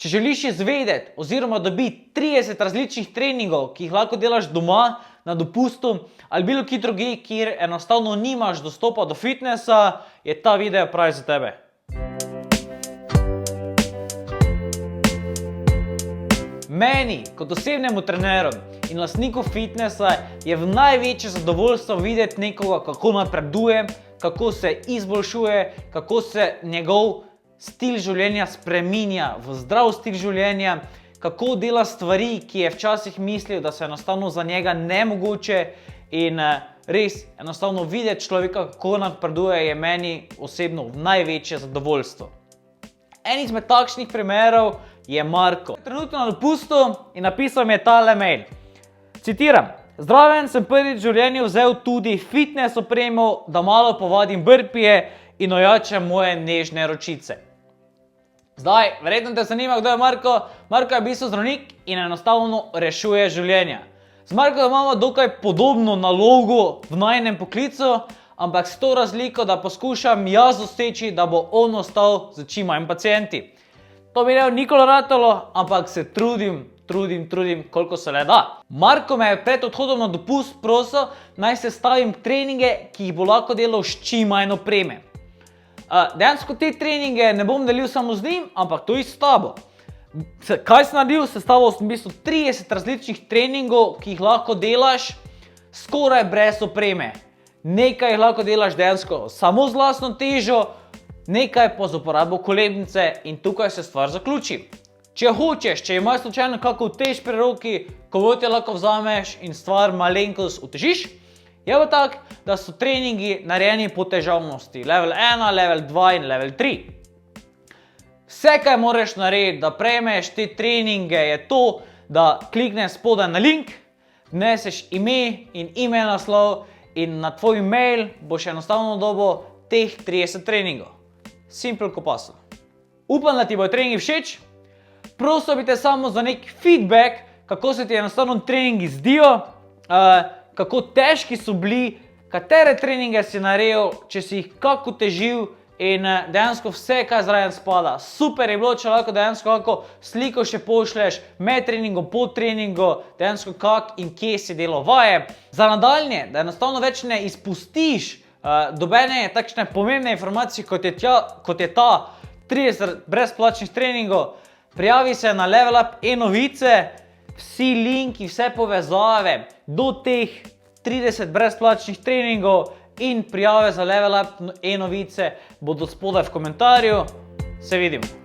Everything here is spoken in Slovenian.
Če želiš izvedeti oziroma dobiti 30 različnih treningov, ki jih lahko delaš doma, na dopustu ali bilo kje drugje, kjer enostavno nimaš dostopa do fitnessa, je ta video pravi za tebe. Meni, kot osebnemu treneru in lastniku fitnessa, je v največje zadovoljstvo videti nekoga, kako napreduje, kako se izboljšuje, kako se njegov stil življenja spreminja v zdrav stil življenja, kako dela stvari, ki je včasih mislil, da so enostavno za njega nemogoče, in res enostavno videti človeka, kako napreduje, je meni osebno v največje zadovoljstvo. En izmed takšnih primerov je Marko. Trenutno na dopustu in napisal mi je tale mail. Citiram: "Zdraven, sem prvič v življenju vzel tudi fitness opremo, da malo povadim burpije in ojačam moje nežne ročice." Zdaj, verjetno te zanima, kdo je Marko. Marko je v bistvu zdravnik in enostavno rešuje življenja. Z Markom imamo dokaj podobno nalogo v najinem poklicu, ampak s to razliko, da poskušam jaz doseči, da bo on ostal z čim manj pacienti. To mi ne bo nikoli ratalo, ampak se trudim, koliko se le da. Marko me je pred odhodom na dopust prosil, naj sestavim treninge, ki jih bo lahko delal s čim manj opreme. Dejansko te treninge ne bom delil samo z njim, ampak tudi s tabo. Kaj sem naredil? Sestavil sem v bistvu 30 različnih treningov, ki jih lahko delaš skoraj brez opreme. Nekaj jih lahko delaš dejansko samo z lastno težo, nekaj pa z uporabo kolebnice, in tukaj se stvar zaključi. Če hočeš, če imaš slučajno kako tež pri roki, ko te lahko vzameš in stvar malenkost utežiš, je pa tak, da so treningi narejeni po težavnosti. Level 1, level 2 in level 3. Vse, kaj moraš narediti, da prejmeš te treninge, je to, da klikneš spodaj na link, vneseš ime in email naslov in na tvoj mail boš enostavno dobil teh 30 treningov. Simple ko paslo. Upam, da ti bodo treningi všeč. Prosil bi te samo za nek feedback, kako se ti enostavno treningi zdijo, kako težki so bili, katere treninge si naredil, če si jih kako težil, in dejansko vse, kaj zraven spada. Super je bilo, če lahko dejansko kako sliko še pošleš med treningom, po treningu, dejansko kak in kje si delal vaje. Za nadaljnje, da enostavno več ne izpustiš dobene takšne pomembne informacije, kot je ta 30 brezplačnih treningov, prijavi se na Level Up e-novice. Vsi linki, vse povezave do teh 30 brezplačnih treningov in prijave za Level Up e-novice bodo spodaj v komentarju. Se vidimo.